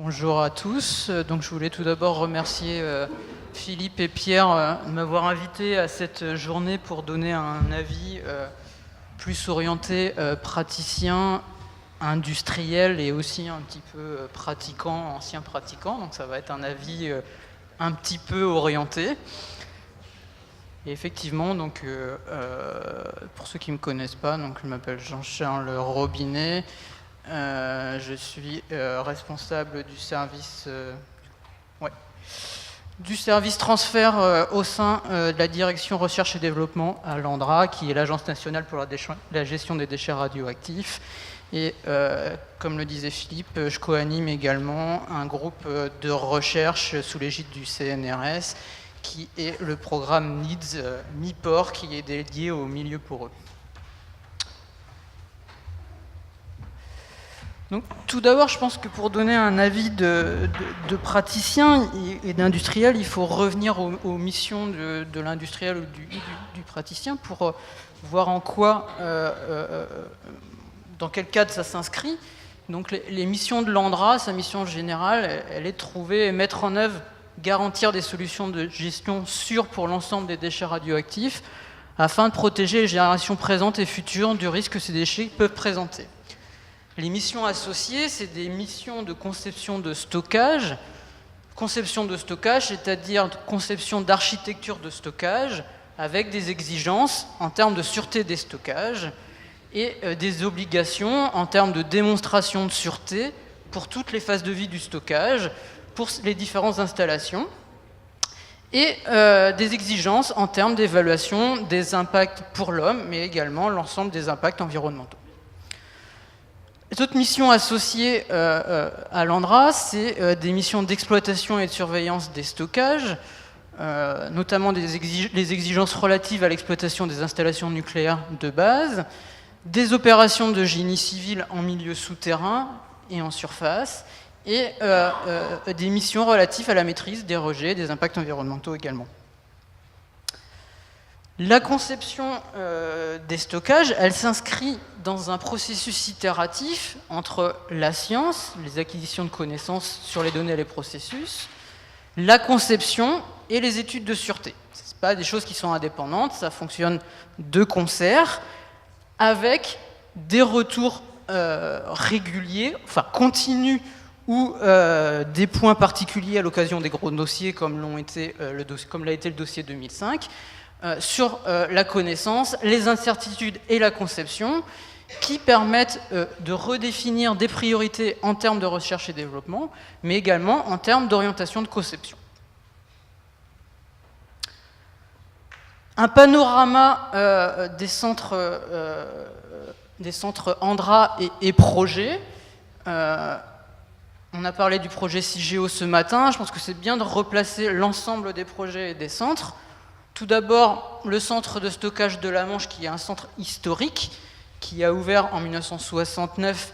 Bonjour à tous. Donc, je voulais tout d'abord remercier Philippe et Pierre de m'avoir invité à cette journée pour donner un avis plus orienté praticien, industriel et aussi un petit peu pratiquant, ancien pratiquant. Donc ça va être un avis un petit peu orienté. Et effectivement, donc, pour ceux qui ne me connaissent pas, donc, je m'appelle Jean-Charles Robinet. Je suis responsable du service transfert au sein de la direction recherche et développement à l'ANDRA, qui est l'Agence nationale pour la gestion des déchets radioactifs. Et comme le disait Philippe, je co-anime également un groupe de recherche sous l'égide du CNRS, qui est le programme NEEDS MIPOR, qui est dédié aux milieux poreux. Donc, tout d'abord, je pense que pour donner un avis de praticien et d'industriel, il faut revenir aux missions de l'industriel ou du praticien pour voir en quoi, dans quel cadre ça s'inscrit. Donc, les missions de l'ANDRA, sa mission générale, elle est de trouver et mettre en œuvre, garantir des solutions de gestion sûres pour l'ensemble des déchets radioactifs, afin de protéger les générations présentes et futures du risque que ces déchets peuvent présenter. Les missions associées, c'est des missions de conception de stockage, c'est-à-dire conception d'architecture de stockage, avec des exigences en termes de sûreté des stockages et des obligations en termes de démonstration de sûreté pour toutes les phases de vie du stockage, pour les différentes installations, et des exigences en termes d'évaluation des impacts pour l'homme, mais également l'ensemble des impacts environnementaux. Les autres missions associées à l'ANDRA, c'est des missions d'exploitation et de surveillance des stockages, notamment les exigences relatives à l'exploitation des installations nucléaires de base, des opérations de génie civil en milieu souterrain et en surface, et des missions relatives à la maîtrise des rejets et des impacts environnementaux également. La conception des stockages, elle s'inscrit dans un processus itératif entre la science, les acquisitions de connaissances sur les données et les processus, la conception et les études de sûreté. Ce ne sont pas des choses qui sont indépendantes, ça fonctionne de concert, avec des retours réguliers, enfin continus, ou des points particuliers à l'occasion des gros dossiers, comme l'a été le dossier 2005, sur la connaissance, les incertitudes et la conception, qui permettent de redéfinir des priorités en termes de recherche et développement, mais également en termes d'orientation de conception. Un panorama des centres ANDRA et projets. On a parlé du projet CIGEO ce matin, je pense que c'est bien de replacer l'ensemble des projets et des centres. Tout d'abord, le centre de stockage de la Manche, qui est un centre historique, qui a ouvert en 1969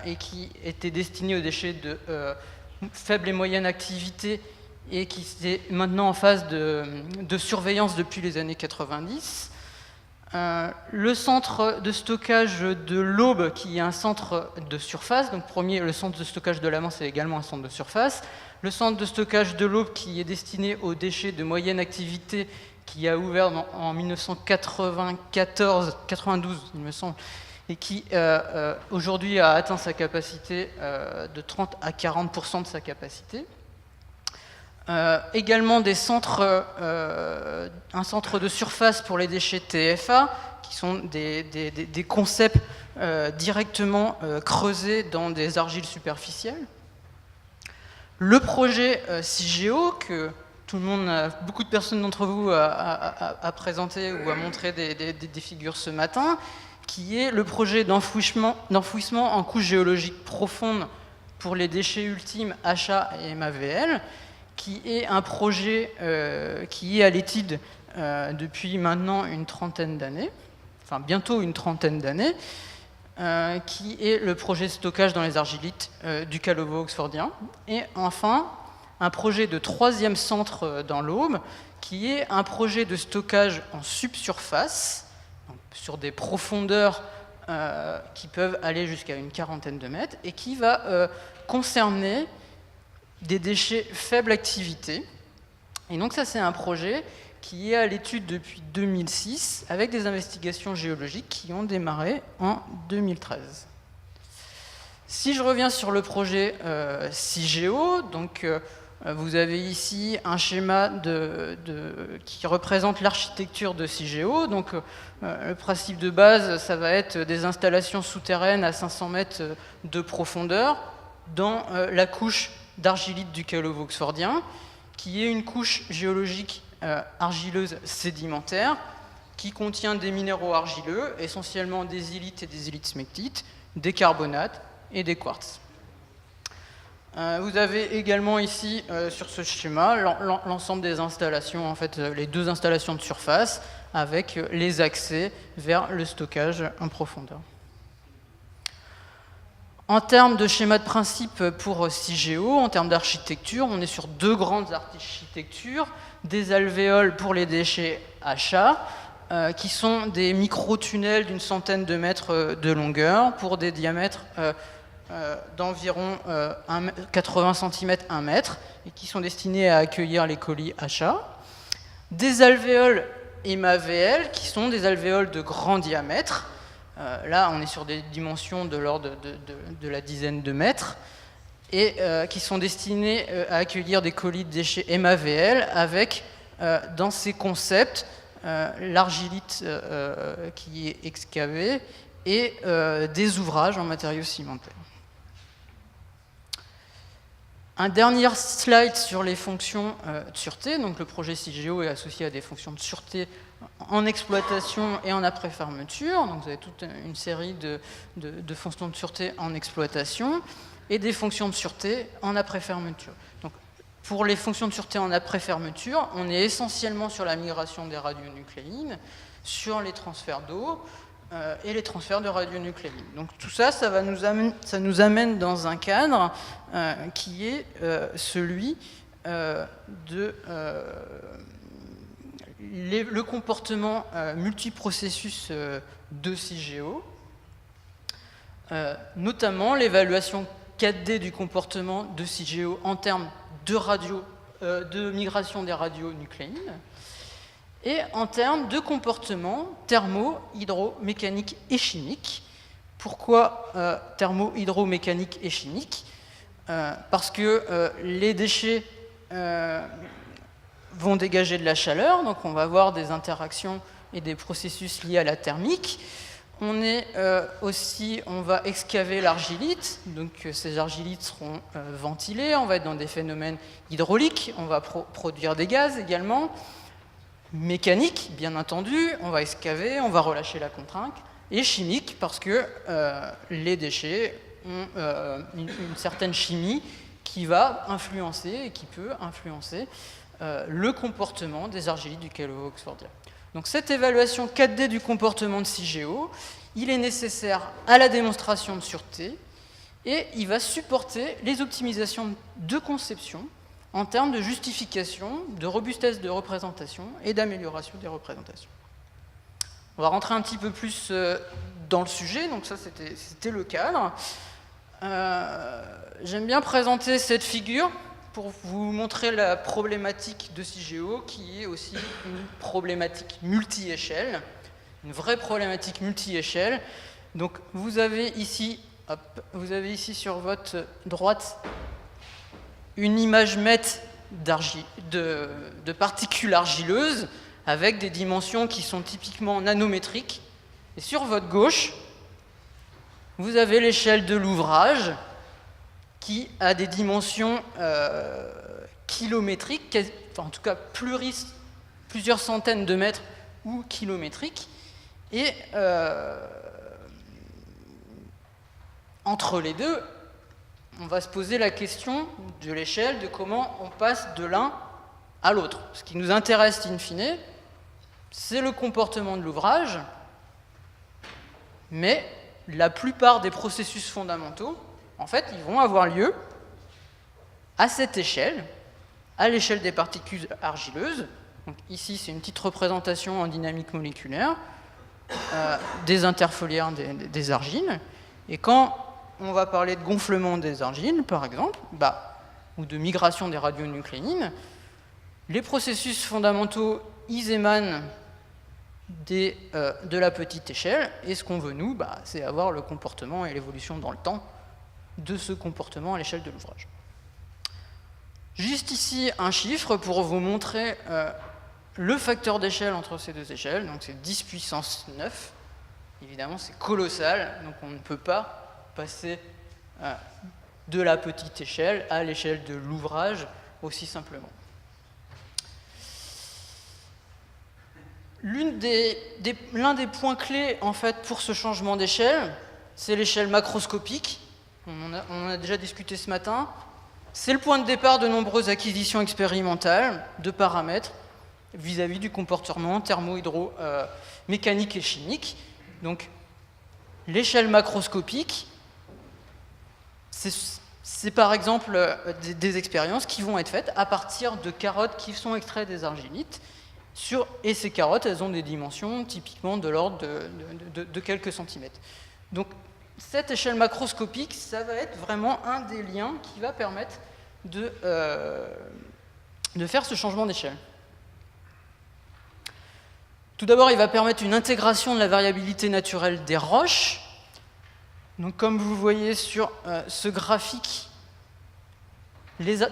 et qui était destiné aux déchets de faible et moyenne activité et qui est maintenant en phase de surveillance depuis les années 90. Le centre de stockage de l'Aube, qui est un centre de surface, donc le centre de stockage de la Manche, c'est également un centre de surface. Le centre de stockage de l'Aube, qui est destiné aux déchets de moyenne activité, qui a ouvert en 1992, il me semble, et qui aujourd'hui a atteint sa capacité de 30 à 40% de sa capacité. Également un centre de surface pour les déchets TFA, qui sont des concepts directement creusés dans des argiles superficielles. Le projet CIGEO, que tout le monde, beaucoup de personnes d'entre vous a présenté ou a montré des figures ce matin, qui est le projet d'enfouissement en couche géologique profonde pour les déchets ultimes HA et MAVL, qui est un projet qui est à l'étude depuis maintenant une trentaine d'années, enfin bientôt une trentaine d'années, qui est le projet de stockage dans les argilites du Calovo oxfordien. Et enfin, un projet de troisième centre dans l'Aube, qui est un projet de stockage en subsurface, donc sur des profondeurs qui peuvent aller jusqu'à une quarantaine de mètres, et qui va concerner des déchets faible activité. Et donc ça, c'est un projet qui est à l'étude depuis 2006, avec des investigations géologiques qui ont démarré en 2013. Si je reviens sur le projet CIGEO, donc vous avez ici un schéma qui représente l'architecture de CIGEO. Donc le principe de base, ça va être des installations souterraines à 500 mètres de profondeur dans la couche d'argilite du calovo oxfordien, qui est une couche géologique argileuse sédimentaire qui contient des minéraux argileux, essentiellement des ylites et des ylites smectites, des carbonates et des quartz. Vous avez également ici, sur ce schéma, l'ensemble des installations, en fait, les deux installations de surface, avec les accès vers le stockage en profondeur. En termes de schéma de principe pour CIGEO, en termes d'architecture, on est sur deux grandes architectures, des alvéoles pour les déchets HA, qui sont des micro-tunnels d'une centaine de mètres de longueur pour des diamètres d'environ 80 cm, 1 mètre, et qui sont destinés à accueillir les colis HA. Des alvéoles MAVL, qui sont des alvéoles de grand diamètre. Là, on est sur des dimensions de l'ordre de la dizaine de mètres, et qui sont destinés à accueillir des colis de déchets MAVL, avec, dans ces concepts, l'argilite qui est excavée, et des ouvrages en matériaux cimentaires. Un dernier slide sur les fonctions de sûreté. Donc le projet CIGEO est associé à des fonctions de sûreté en exploitation et en après-fermeture. Donc vous avez toute une série de fonctions de sûreté en exploitation et des fonctions de sûreté en après-fermeture. Donc pour les fonctions de sûreté en après-fermeture, on est essentiellement sur la migration des radionucléines, sur les transferts d'eau et les transferts de radionucléides. Donc tout ça, ça nous amène dans un cadre qui est celui de le comportement multiprocessus de CIGEO, notamment l'évaluation 4D du comportement de CIGEO en termes de migration des radionucléides, et en termes de comportement thermo, hydromécanique et chimique. Pourquoi thermo, hydromécanique et chimique? Parce que les déchets vont dégager de la chaleur, donc on va avoir des interactions et des processus liés à la thermique. On va excaver l'argilite, donc ces argilites seront ventilées, on va être dans des phénomènes hydrauliques, on va produire des gaz également. Mécanique, bien entendu, on va excaver, on va relâcher la contrainte, et chimique, parce que les déchets ont une certaine chimie qui va influencer et qui peut influencer le comportement des argilites du calovo oxfordien. Donc cette évaluation 4D du comportement de CIGEO, il est nécessaire à la démonstration de sûreté et il va supporter les optimisations de conception en termes de justification, de robustesse de représentation et d'amélioration des représentations. On va rentrer un petit peu plus dans le sujet, donc ça c'était le cadre. J'aime bien présenter cette figure pour vous montrer la problématique de CIGEO, qui est aussi une problématique multi-échelle, une vraie problématique multi-échelle. Donc vous avez ici sur votre droite une image mètre de particules argileuses avec des dimensions qui sont typiquement nanométriques. Et sur votre gauche, vous avez l'échelle de l'ouvrage qui a des dimensions kilométriques, enfin, en tout cas plusieurs centaines de mètres ou kilométriques. Et entre les deux, on va se poser la question de l'échelle, de comment on passe de l'un à l'autre. Ce qui nous intéresse in fine, c'est le comportement de l'ouvrage, mais la plupart des processus fondamentaux, en fait, ils vont avoir lieu à cette échelle, à l'échelle des particules argileuses. Donc ici, c'est une petite représentation en dynamique moléculaire des interfoliaires des argiles. Et quand on va parler de gonflement des argiles, par exemple, ou de migration des radionucléines. Les processus fondamentaux, ils émanent de la petite échelle, et ce qu'on veut, nous, c'est avoir le comportement et l'évolution dans le temps de ce comportement à l'échelle de l'ouvrage. Juste ici, un chiffre pour vous montrer le facteur d'échelle entre ces deux échelles, donc c'est 10 puissance 9. Évidemment, c'est colossal, donc on ne peut pas passer de la petite échelle à l'échelle de l'ouvrage aussi simplement. L'un des points clés en fait, pour ce changement d'échelle, c'est l'échelle macroscopique. On en a déjà discuté ce matin. C'est le point de départ de nombreuses acquisitions expérimentales de paramètres vis-à-vis du comportement thermo-hydro-mécanique et chimique. Donc, l'échelle macroscopique, c'est par exemple des expériences qui vont être faites à partir de carottes qui sont extraites des argilites. Et ces carottes, elles ont des dimensions typiquement de l'ordre de quelques centimètres. Donc, cette échelle macroscopique, ça va être vraiment un des liens qui va permettre de faire ce changement d'échelle. Tout d'abord, il va permettre une intégration de la variabilité naturelle des roches. Donc, comme vous voyez sur ce graphique,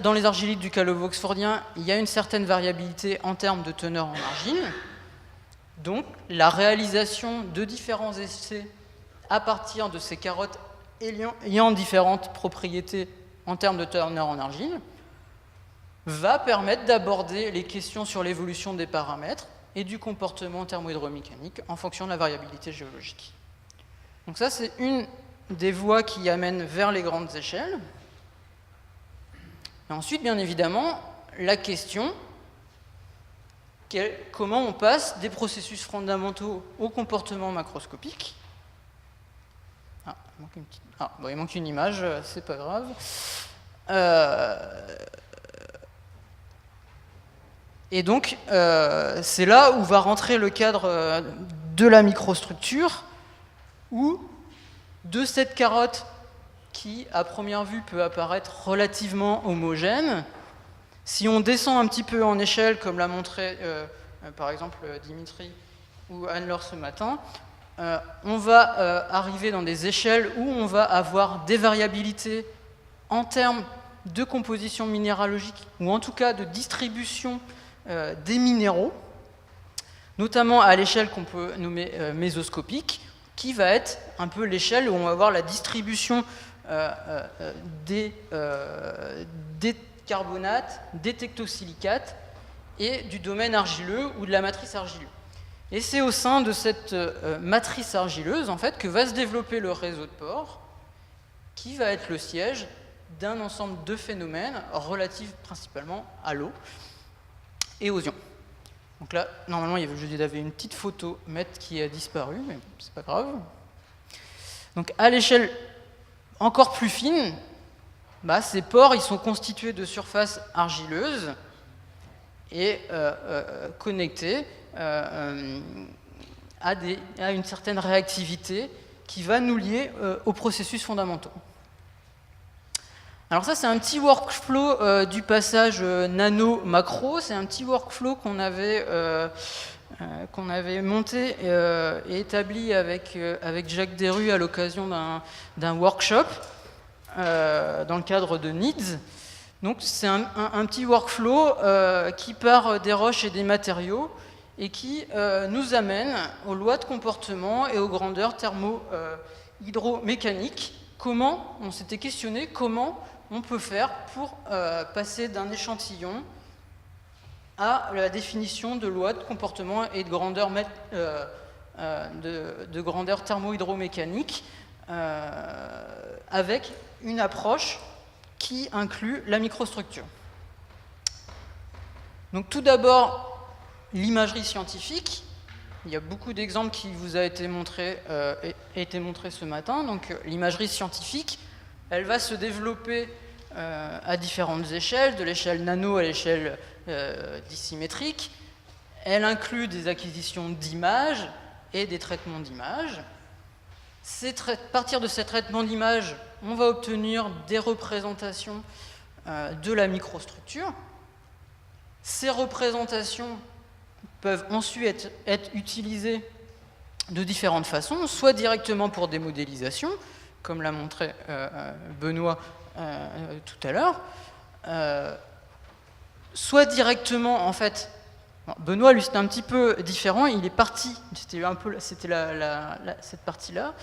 dans les argilites du calovo-oxfordien, il y a une certaine variabilité en termes de teneur en argile. Donc, la réalisation de différents essais à partir de ces carottes ayant différentes propriétés en termes de teneur en argile va permettre d'aborder les questions sur l'évolution des paramètres et du comportement thermohydromécanique en fonction de la variabilité géologique. Donc ça, c'est une des voies qui amènent vers les grandes échelles. Et ensuite, bien évidemment, la question, comment on passe des processus fondamentaux au comportement macroscopique. Il manque une image, c'est pas grave. Et donc, c'est là où va rentrer le cadre de la microstructure, où de cette carotte qui, à première vue, peut apparaître relativement homogène, si on descend un petit peu en échelle, comme l'a montré par exemple Dimitri ou Anne-Laure ce matin, on va arriver dans des échelles où on va avoir des variabilités en termes de composition minéralogique, ou en tout cas de distribution des minéraux, notamment à l'échelle qu'on peut nommer mésoscopique, qui va être un peu l'échelle où on va voir la distribution des carbonates, des tectosilicates et du domaine argileux ou de la matrice argileuse. Et c'est au sein de cette matrice argileuse en fait, que va se développer le réseau de pores, qui va être le siège d'un ensemble de phénomènes relatifs principalement à l'eau et aux ions. Donc là, normalement, il y avait une petite photo qui a disparu, mais c'est pas grave. Donc à l'échelle encore plus fine, ces pores ils sont constitués de surfaces argileuses et connectés à une certaine réactivité qui va nous lier aux processus fondamentaux. Alors ça, c'est un petit workflow du passage nano-macro. C'est un petit workflow qu'on avait monté et établi avec Jacques Desrues à l'occasion d'un workshop dans le cadre de NEEDS. Donc c'est un petit workflow qui part des roches et des matériaux et qui nous amène aux lois de comportement et aux grandeurs thermo-hydromécaniques. On s'était questionné comment on peut faire pour passer d'un échantillon à la définition de lois de comportement et de grandeur thermo-hydromécanique avec une approche qui inclut la microstructure. Donc tout d'abord, l'imagerie scientifique. Il y a beaucoup d'exemples qui vous ont été montrés ce matin. Donc l'imagerie scientifique, elle va se développer à différentes échelles, de l'échelle nano à l'échelle dissymétrique. Elle inclut des acquisitions d'images et des traitements d'images. À partir de ces traitements d'images, on va obtenir des représentations de la microstructure. Ces représentations peuvent ensuite être utilisées de différentes façons, soit directement pour des modélisations, comme l'a montré Benoît tout à l'heure, soit directement, en fait, Benoît, lui, c'était un petit peu différent, il est parti, c'était cette partie-là,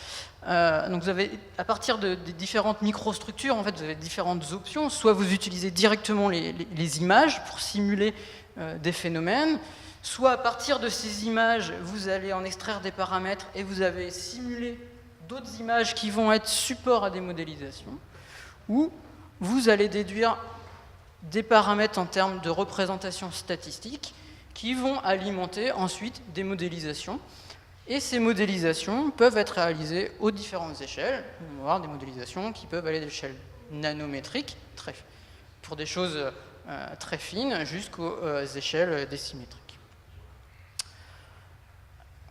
donc vous avez, à partir des différentes microstructures, en fait, vous avez différentes options, soit vous utilisez directement les images pour simuler des phénomènes, soit à partir de ces images, vous allez en extraire des paramètres et vous avez simulé d'autres images qui vont être support à des modélisations, ou vous allez déduire des paramètres en termes de représentation statistique qui vont alimenter ensuite des modélisations. Et ces modélisations peuvent être réalisées aux différentes échelles. On va voir des modélisations qui peuvent aller d'échelle nanométrique, pour des choses très fines, jusqu'aux échelles décimétriques.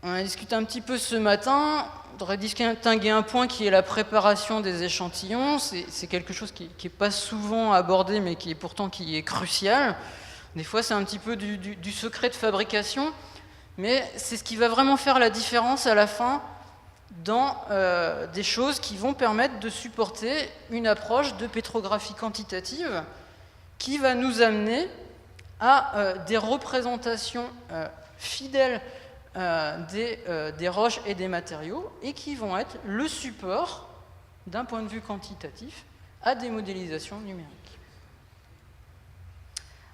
On a discuté un petit peu ce matin, on devrait distinguer un point qui est la préparation des échantillons. C'est quelque chose qui n'est pas souvent abordé, mais qui est crucial. Des fois, c'est un petit peu du secret de fabrication, mais c'est ce qui va vraiment faire la différence à la fin dans des choses qui vont permettre de supporter une approche de pétrographie quantitative qui va nous amener à des représentations fidèles des roches et des matériaux et qui vont être le support, d'un point de vue quantitatif, à des modélisations numériques.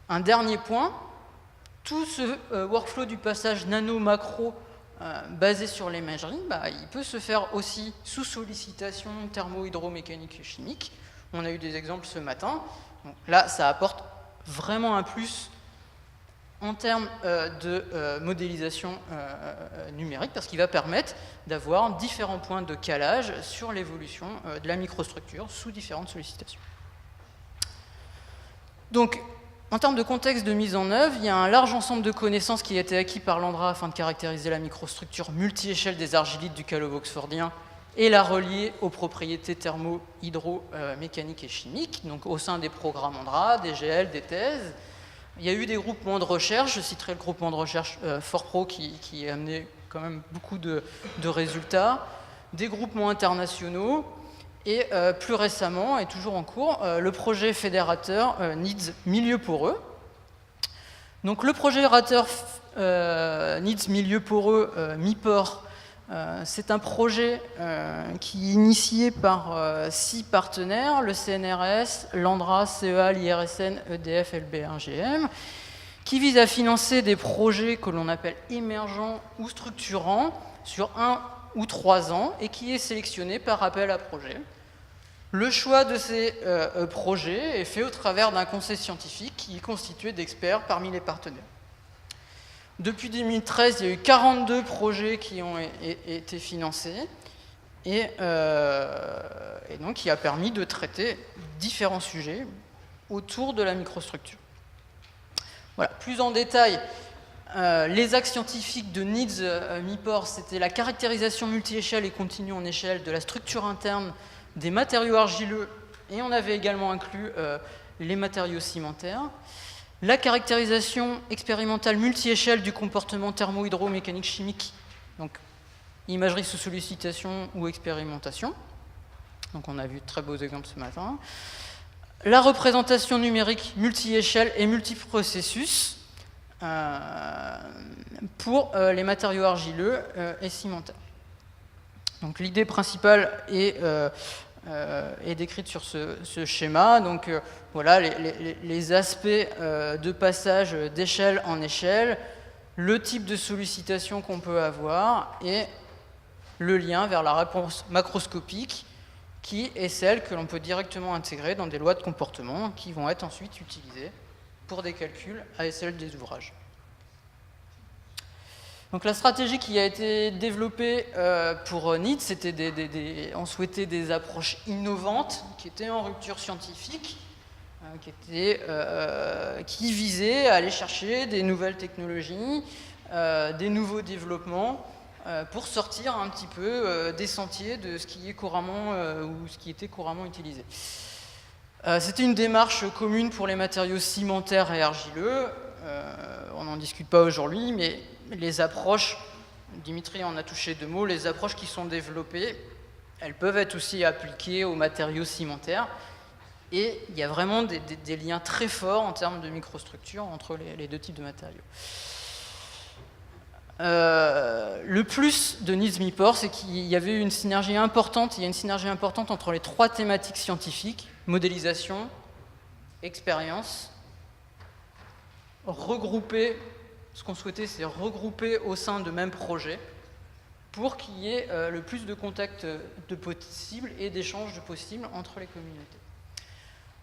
Un dernier point, tout ce workflow du passage nano-macro basé sur l'imagerie, il peut se faire aussi sous sollicitation thermo-hydromécanique et chimique. On a eu des exemples ce matin. Donc là, ça apporte vraiment un plus en termes de modélisation numérique, parce qu'il va permettre d'avoir différents points de calage sur l'évolution de la microstructure sous différentes sollicitations. Donc, en termes de contexte de mise en œuvre, il y a un large ensemble de connaissances qui a été acquis par l'ANDRA afin de caractériser la microstructure multi-échelle des argilites du calove oxfordien et la relier aux propriétés thermo-hydromécaniques et chimiques, donc au sein des programmes ANDRA, des GL, des thèses. Il y a eu des groupements de recherche, je citerai le groupement de recherche FORPRO qui a amené quand même beaucoup de résultats, des groupements internationaux, et plus récemment, et toujours en cours, le projet fédérateur NIDS Milieu Poreux. Donc le projet fédérateur NIDS Milieu Poreux MIPOR, c'est un projet qui est initié par 6 partenaires, le CNRS, l'ANDRA, CEA, l'IRSN, EDF, LB1GM, qui vise à financer des projets que l'on appelle émergents ou structurants sur 1 ou 3 ans et qui est sélectionné par appel à projet. Le choix de ces projets est fait au travers d'un conseil scientifique qui est constitué d'experts parmi les partenaires. Depuis 2013, il y a eu 42 projets qui ont été financés et donc qui a permis de traiter différents sujets autour de la microstructure. Voilà, plus en détail, les axes scientifiques de NIDS MIPOR, c'était la caractérisation multi-échelle et continue en échelle de la structure interne des matériaux argileux, et on avait également inclus les matériaux cimentaires, la caractérisation expérimentale multi-échelle du comportement thermo-hydromécanique chimique, donc imagerie sous sollicitation ou expérimentation, donc on a vu de très beaux exemples ce matin, la représentation numérique multi-échelle et multiprocessus pour les matériaux argileux et cimentaires. Donc l'idée principale est décrite sur ce schéma. Donc voilà les aspects de passage d'échelle en échelle, le type de sollicitation qu'on peut avoir et le lien vers la réponse macroscopique qui est celle que l'on peut directement intégrer dans des lois de comportement qui vont être ensuite utilisées pour des calculs à échelle des ouvrages. Donc la stratégie qui a été développée pour NIDS, c'était on souhaitait des approches innovantes qui étaient en rupture scientifique, qui visaient à aller chercher des nouvelles technologies, des nouveaux développements pour sortir un petit peu des sentiers de ce qui est couramment ou ce qui était couramment utilisé. C'était une démarche commune pour les matériaux cimentaires et argileux. On n'en discute pas aujourd'hui, mais les approches, Dimitri en a touché 2 mots, les approches qui sont développées, elles peuvent être aussi appliquées aux matériaux cimentaires. Et il y a vraiment des liens très forts en termes de microstructure entre les 2 types de matériaux. Le plus de Needs MIPOR, c'est qu'il y avait une synergie importante, il y a une synergie importante entre les 3 thématiques scientifiques, modélisation, expérience, regroupées, ce qu'on souhaitait, c'est regrouper au sein de mêmes projets pour qu'il y ait le plus de contacts de possible et d'échanges de possibles entre les communautés.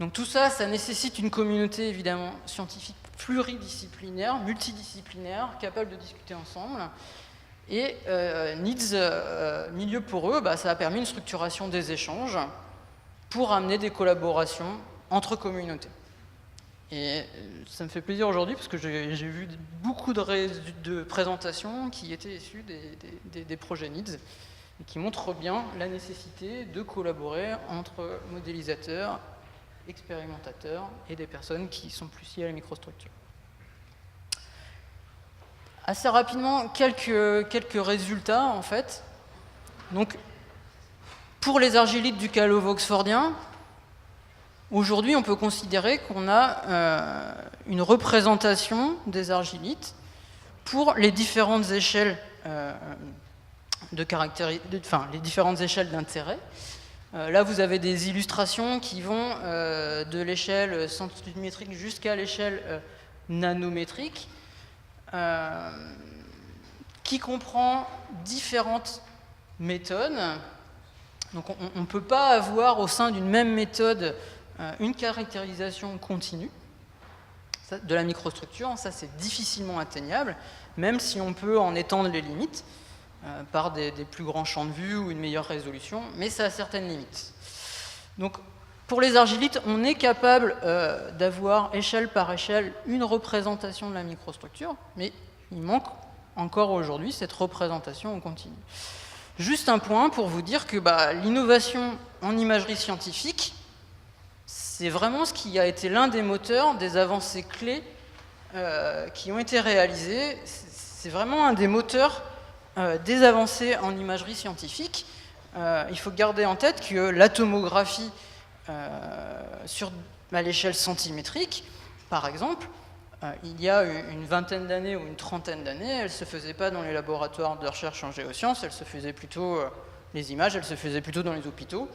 Donc tout ça, ça nécessite une communauté évidemment scientifique pluridisciplinaire, multidisciplinaire, capable de discuter ensemble. Et Needs Milieu Poreux, ça a permis une structuration des échanges pour amener des collaborations entre communautés. Et ça me fait plaisir aujourd'hui parce que j'ai vu beaucoup de présentations qui étaient issues des projets Needs et qui montrent bien la nécessité de collaborer entre modélisateurs, expérimentateurs et des personnes qui sont plus liées à la microstructure. Assez rapidement, quelques résultats en fait. Donc, pour les argilites du Calov oxfordien, aujourd'hui on peut considérer qu'on a une représentation des argilites pour les différentes échelles les différentes échelles d'intérêt. Là, vous avez des illustrations qui vont de l'échelle centimétrique jusqu'à l'échelle nanométrique, qui comprend différentes méthodes. Donc, on ne peut pas avoir au sein d'une même méthode une caractérisation continue de la microstructure. Ça, c'est difficilement atteignable, même si on peut en étendre les limites. Par des plus grands champs de vue ou une meilleure résolution, mais ça a certaines limites. Donc, pour les argilites, on est capable d'avoir, échelle par échelle, une représentation de la microstructure, mais il manque encore aujourd'hui cette représentation en continu. Juste un point pour vous dire que l'innovation en imagerie scientifique, c'est vraiment ce qui a été l'un des moteurs des avancées clés qui ont été réalisées. C'est vraiment un des moteurs des avancées en imagerie scientifique. Il faut garder en tête que la tomographie à l'échelle centimétrique, par exemple, il y a une vingtaine d'années ou une trentaine d'années, elle ne se faisait pas dans les laboratoires de recherche en géosciences, elle se faisait plutôt, les images, elles se faisaient plutôt dans les hôpitaux.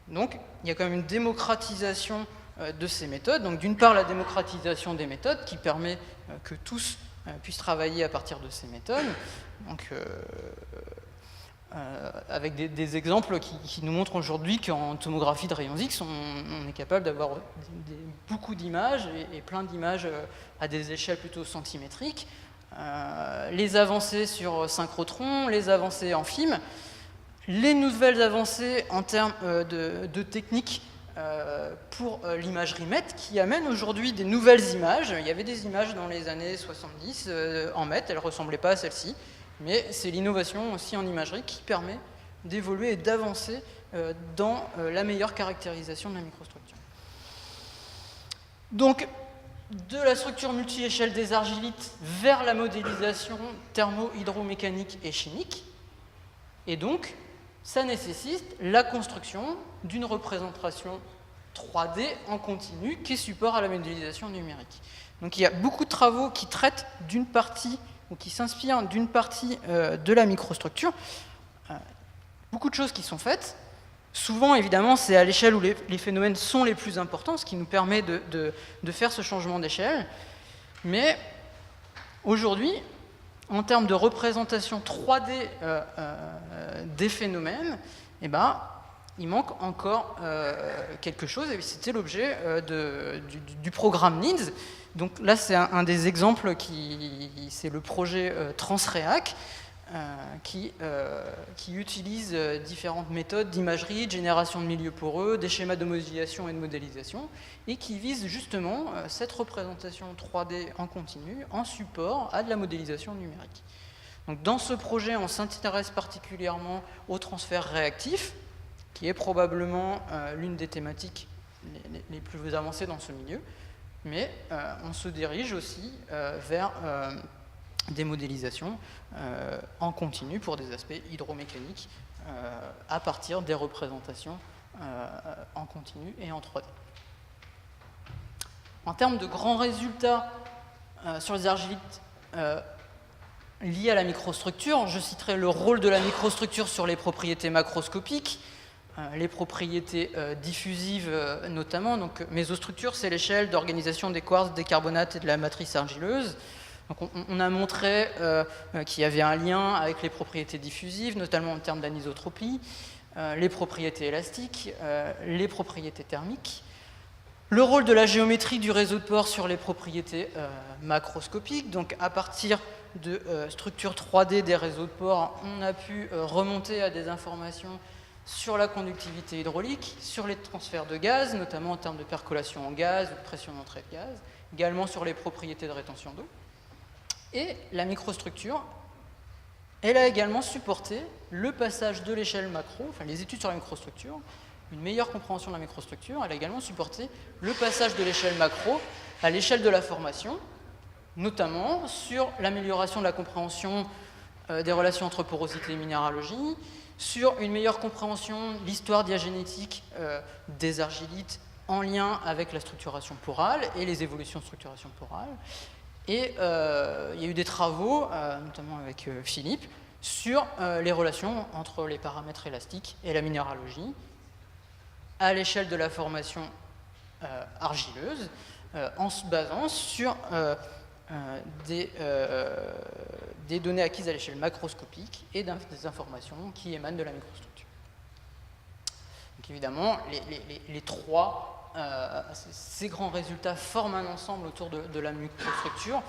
Donc il y a quand même une démocratisation de ces méthodes. Donc d'une part, la démocratisation des méthodes qui permet que tous puissent travailler à partir de ces méthodes. Donc, avec des exemples qui nous montrent aujourd'hui qu'en tomographie de rayons X, on est capable d'avoir beaucoup d'images et plein d'images à des échelles plutôt centimétriques. Les avancées sur synchrotron, les avancées en film, les nouvelles avancées en termes de techniques pour l'imagerie MET qui amène aujourd'hui des nouvelles images. Il y avait des images dans les années 70 en MET, elles ne ressemblaient pas à celles-ci. Mais c'est l'innovation aussi en imagerie qui permet d'évoluer et d'avancer dans la meilleure caractérisation de la microstructure. Donc, de la structure multi-échelle des argilites vers la modélisation thermo-hydromécanique et chimique. Et donc, ça nécessite la construction d'une représentation 3D en continu qui est support à la modélisation numérique. Donc, il y a beaucoup de travaux qui traitent d'une partie ou qui s'inspirent d'une partie de la microstructure. Beaucoup de choses qui sont faites. Souvent, évidemment, c'est à l'échelle où les phénomènes sont les plus importants, ce qui nous permet de faire ce changement d'échelle. Mais aujourd'hui, en termes de représentation 3D des phénomènes, il manque encore quelque chose, et c'était l'objet du programme NEEDS. Donc là, c'est un des exemples, c'est le projet Transreac, qui utilise différentes méthodes d'imagerie, de génération de milieux poreux, des schémas de modélisation et de modélisation, et qui vise justement cette représentation 3D en continu, en support à de la modélisation numérique. Donc dans ce projet, on s'intéresse particulièrement au transfert réactif, qui est probablement l'une des thématiques les plus avancés dans ce milieu, mais on se dirige aussi vers des modélisations en continu pour des aspects hydromécaniques à partir des représentations en continu et en 3D. En termes de grands résultats sur les argilites liés à la microstructure, je citerai le rôle de la microstructure sur les propriétés macroscopiques, les propriétés diffusives notamment. Donc, mésostructure, c'est l'échelle d'organisation des quartz, des carbonates et de la matrice argileuse. Donc, on a montré qu'il y avait un lien avec les propriétés diffusives, notamment en termes d'anisotropie, les propriétés élastiques, les propriétés thermiques. Le rôle de la géométrie du réseau de pores sur les propriétés macroscopiques. Donc, à partir de structures 3D des réseaux de pores, on a pu remonter à des informations sur la conductivité hydraulique, sur les transferts de gaz, notamment en termes de percolation en gaz ou de pression d'entrée de gaz, également sur les propriétés de rétention d'eau. Et la microstructure, elle a également supporté le passage de l'échelle macro, enfin les études sur la microstructure, une meilleure compréhension de la microstructure, elle a également supporté le passage de l'échelle macro à l'échelle de la formation, notamment sur l'amélioration de la compréhension des relations entre porosité et minéralogie, sur une meilleure compréhension de l'histoire diagénétique des argilites en lien avec la structuration porale et les évolutions de structuration porale. Et il y a eu des travaux, notamment avec Philippe, sur les relations entre les paramètres élastiques et la minéralogie à l'échelle de la formation argileuse, en se basant sur des données acquises à l'échelle macroscopique et des informations qui émanent de la microstructure. Donc évidemment, les trois, ces grands résultats forment un ensemble autour de la microstructure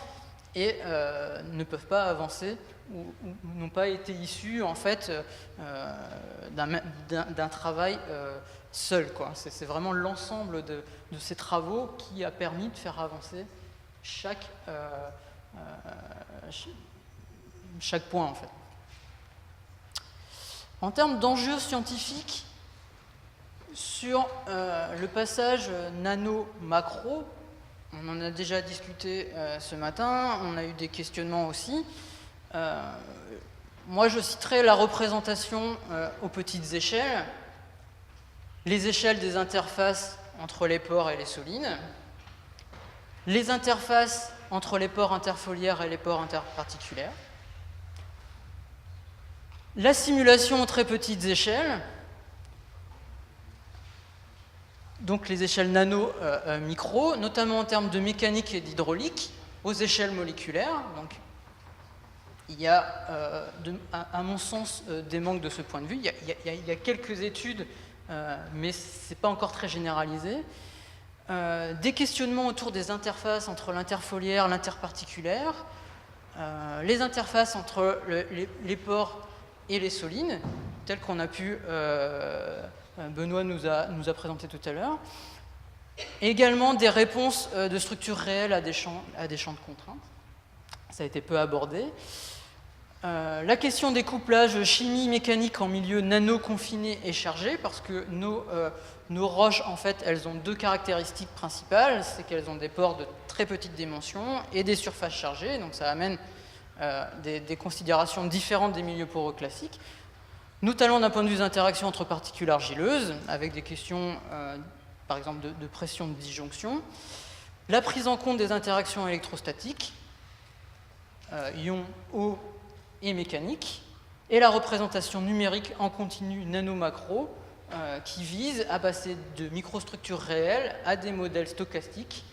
et ne peuvent pas avancer ou n'ont pas été issus en fait d'un travail seul, quoi. C'est vraiment l'ensemble de ces travaux qui a permis de faire avancer chaque point en fait. En termes d'enjeux scientifiques, sur le passage nano-macro, on en a déjà discuté ce matin, on a eu des questionnements aussi. Moi je citerai la représentation aux petites échelles, les échelles des interfaces entre les pores et les solines, les interfaces entre les pores interfoliaires et les pores interparticulaires, la simulation aux très petites échelles, donc les échelles nano-micro, notamment en termes de mécanique et d'hydraulique, aux échelles moléculaires. Donc, il y a, à mon sens, des manques de ce point de vue. Il y a quelques études, mais ce n'est pas encore très généralisé. Des questionnements autour des interfaces entre l'interfoliaire, l'interparticulaire, les interfaces entre les pores et les solines, telles qu'on a pu, Benoît nous a présenté tout à l'heure. Également des réponses de structures réelles à des champs de contraintes. Ça a été peu abordé. La question des couplages chimie mécanique en milieu nano-confiné et chargé, parce que nos roches, en fait, elles ont deux caractéristiques principales, c'est qu'elles ont des pores de très petites dimensions et des surfaces chargées, donc ça amène des considérations différentes des milieux poreux classiques, notamment d'un point de vue des interactions entre particules argileuses, avec des questions, par exemple, de pression de disjonction, la prise en compte des interactions électrostatiques, ions, eau et mécanique, et la représentation numérique en continu nano-macro, qui vise à passer de microstructures réelles à des modèles stochastiques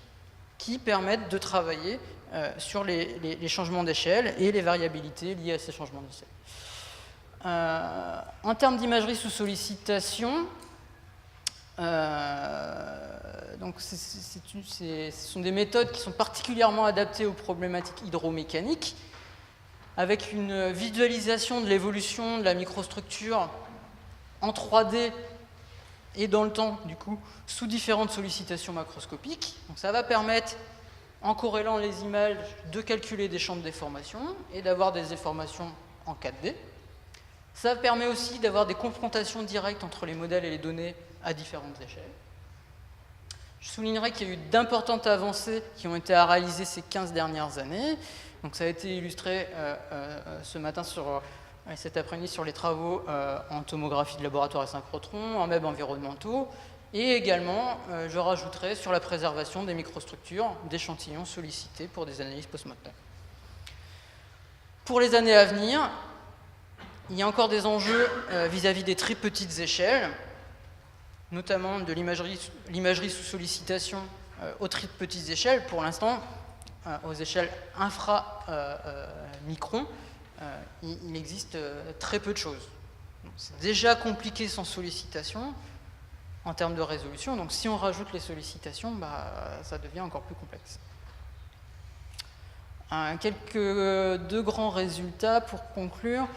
qui permettent de travailler sur les changements d'échelle et les variabilités liées à ces changements d'échelle. En termes d'imagerie sous sollicitation, donc ce sont des méthodes qui sont particulièrement adaptées aux problématiques hydromécaniques, avec une visualisation de l'évolution de la microstructure en 3D et dans le temps, du coup, sous différentes sollicitations macroscopiques. Donc ça va permettre, en corrélant les images, de calculer des champs de déformation et d'avoir des déformations en 4D. Ça permet aussi d'avoir des confrontations directes entre les modèles et les données à différentes échelles. Je soulignerai qu'il y a eu d'importantes avancées qui ont été réalisées ces 15 dernières années. Donc ça a été illustré ce matin cet après-midi sur les travaux en tomographie de laboratoire et synchrotron, en MEB environnementaux, et également, je rajouterai, sur la préservation des microstructures d'échantillons sollicités pour des analyses post-mortem. Pour les années à venir, il y a encore des enjeux vis-à-vis des très petites échelles, notamment de l'imagerie sous sollicitation aux très petites échelles. Pour l'instant, aux échelles infra-microns, il existe très peu de choses. C'est déjà compliqué sans sollicitation en termes de résolution, donc si on rajoute les sollicitations, ça devient encore plus complexe. Deux grands résultats pour conclure.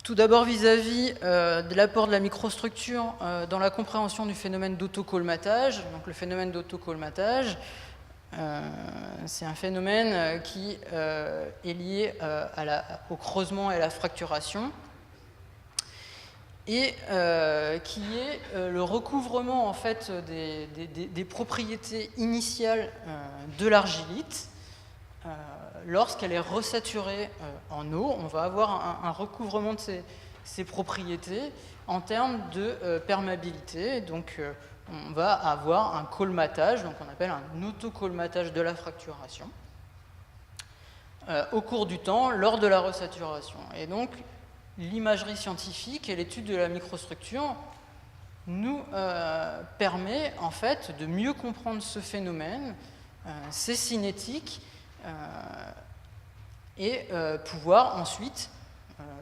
Tout d'abord vis-à-vis de l'apport de la microstructure dans la compréhension du phénomène d'autocolmatage. Donc le phénomène d'autocolmatage, c'est un phénomène qui est lié au creusement et à la fracturation, et qui est le recouvrement en fait des propriétés initiales de l'argilite. Lorsqu'elle est resaturée en eau, on va avoir un recouvrement de ces propriétés en termes de perméabilité. Donc on va avoir un colmatage, donc on appelle un autocolmatage de la fracturation, au cours du temps, lors de la resaturation. Et donc l'imagerie scientifique et l'étude de la microstructure nous permet en fait de mieux comprendre ce phénomène, ces cinétiques, et pouvoir ensuite,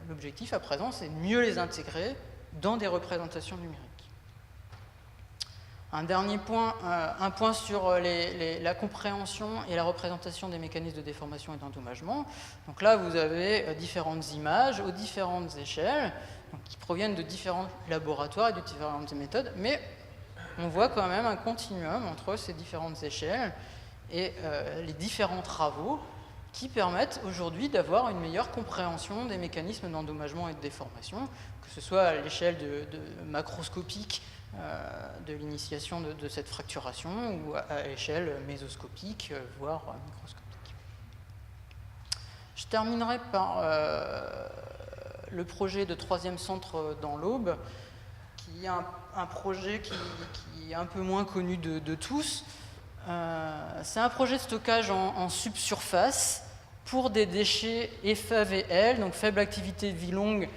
l'objectif à présent, c'est de mieux les intégrer dans des représentations numériques. Un dernier point, un point sur la compréhension et la représentation des mécanismes de déformation et d'endommagement. Donc là, vous avez différentes images aux différentes échelles, donc qui proviennent de différents laboratoires et de différentes méthodes, mais on voit quand même un continuum entre ces différentes échelles et les différents travaux qui permettent aujourd'hui d'avoir une meilleure compréhension des mécanismes d'endommagement et de déformation, que ce soit à l'échelle macroscopique de l'initiation de cette fracturation ou à l'échelle mésoscopique, voire microscopique. Je terminerai par le projet de 3e centre dans l'Aube, qui est un projet qui est un peu moins connu de tous. C'est un projet de stockage en subsurface pour des déchets FAVL, donc faible activité de vie longue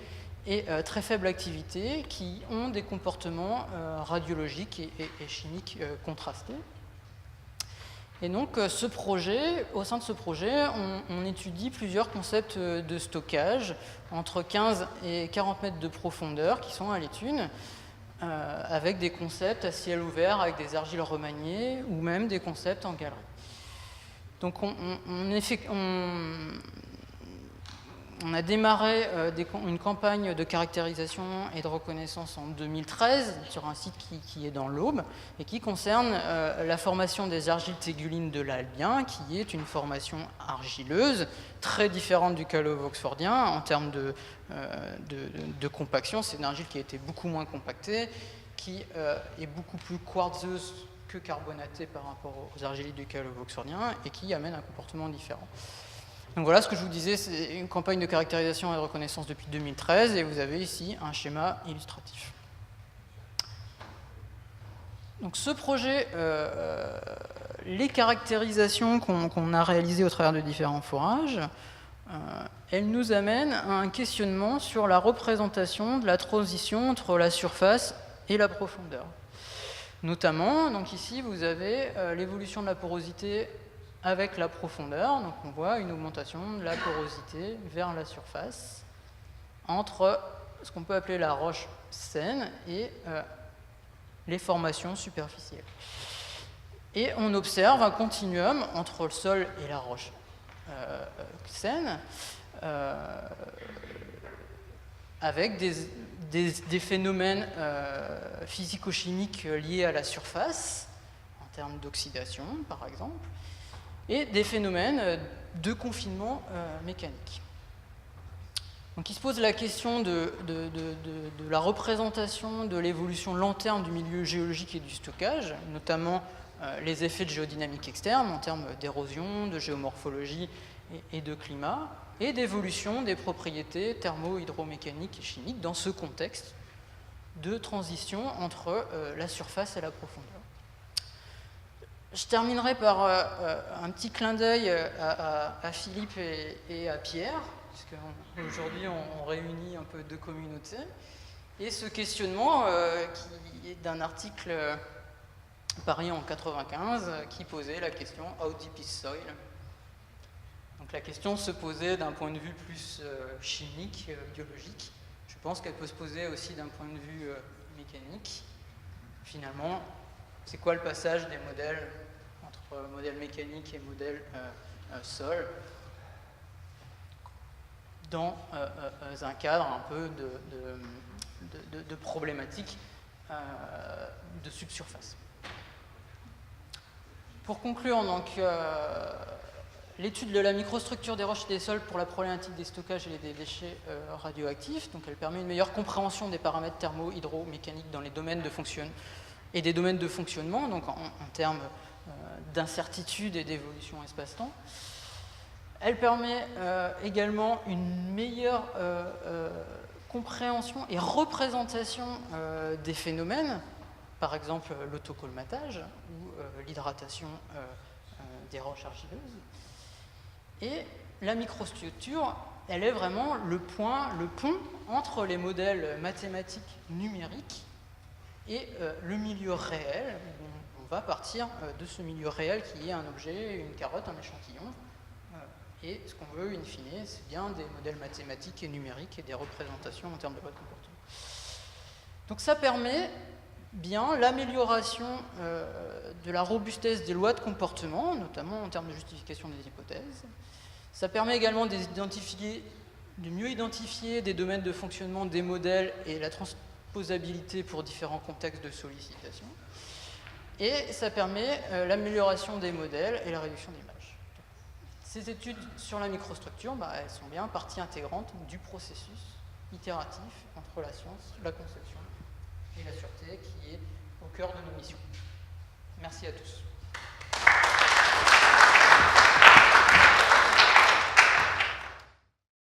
et très faible activité, qui ont des comportements radiologiques et chimiques contrastés. Et donc au sein de ce projet, on étudie plusieurs concepts de stockage entre 15 et 40 mètres de profondeur qui sont à l'étude, avec des concepts à ciel ouvert, avec des argiles remaniées, ou même des concepts en galerie. Donc on a démarré une campagne de caractérisation et de reconnaissance en 2013 sur un site qui est dans l'Aube et qui concerne la formation des argiles tégulines de l'Albien, qui est une formation argileuse très différente du calove oxfordien en termes de compaction. C'est une argile qui a été beaucoup moins compactée, qui est beaucoup plus quartzeuse que carbonatée par rapport aux argilites du calove oxfordien et qui amène un comportement différent. Donc voilà, ce que je vous disais, c'est une campagne de caractérisation et de reconnaissance depuis 2013, et vous avez ici un schéma illustratif. Donc ce projet, les caractérisations qu'on a réalisées au travers de différents forages, elles nous amènent à un questionnement sur la représentation de la transition entre la surface et la profondeur. Notamment, donc ici, vous avez l'évolution de la porosité avec la profondeur, donc on voit une augmentation de la porosité vers la surface entre ce qu'on peut appeler la roche saine et les formations superficielles. Et on observe un continuum entre le sol et la roche saine, avec des phénomènes physico-chimiques liés à la surface, en termes d'oxydation par exemple, et des phénomènes de confinement mécanique. Donc il se pose la question de la représentation de l'évolution long terme du milieu géologique et du stockage, notamment les effets de géodynamique externe en termes d'érosion, de géomorphologie et de climat, et d'évolution des propriétés thermo-hydromécaniques et chimiques dans ce contexte de transition entre la surface et la profondeur. Je terminerai par un petit clin d'œil à Philippe et à Pierre, puisqu'aujourd'hui on réunit un peu deux communautés, et ce questionnement qui est d'un article paru en 95 qui posait la question « How deep is soil ?» Donc la question se posait d'un point de vue plus chimique, biologique. Je pense qu'elle peut se poser aussi d'un point de vue mécanique. Finalement, c'est quoi le passage des modèles entre modèle mécanique et modèle sol dans un cadre un peu de problématiques de subsurface. Pour conclure, donc, l'étude de la microstructure des roches et des sols pour la problématique des stockages et des déchets radioactifs, donc elle permet une meilleure compréhension des paramètres thermo-hydromécaniques dans les domaines de fonctionnement et des domaines de fonctionnement, donc en termes d'incertitude et d'évolution espace-temps. Elle permet également une meilleure compréhension et représentation des phénomènes, par exemple l'autocolmatage ou l'hydratation des roches argileuses. Et la microstructure, elle est vraiment le pont entre les modèles mathématiques numériques et le milieu réel. On va partir de ce milieu réel qui est un objet, une carotte, un échantillon. Et ce qu'on veut, in fine, c'est bien des modèles mathématiques et numériques et des représentations en termes de lois de comportement. Donc ça permet bien l'amélioration de la robustesse des lois de comportement, notamment en termes de justification des hypothèses. Ça permet également de mieux identifier des domaines de fonctionnement des modèles et la transposabilité pour différents contextes de sollicitation. Et ça permet l'amélioration des modèles et la réduction d'images. Ces études sur la microstructure, elles sont bien partie intégrante du processus itératif entre la science, la conception et la sûreté qui est au cœur de nos missions. Merci à tous.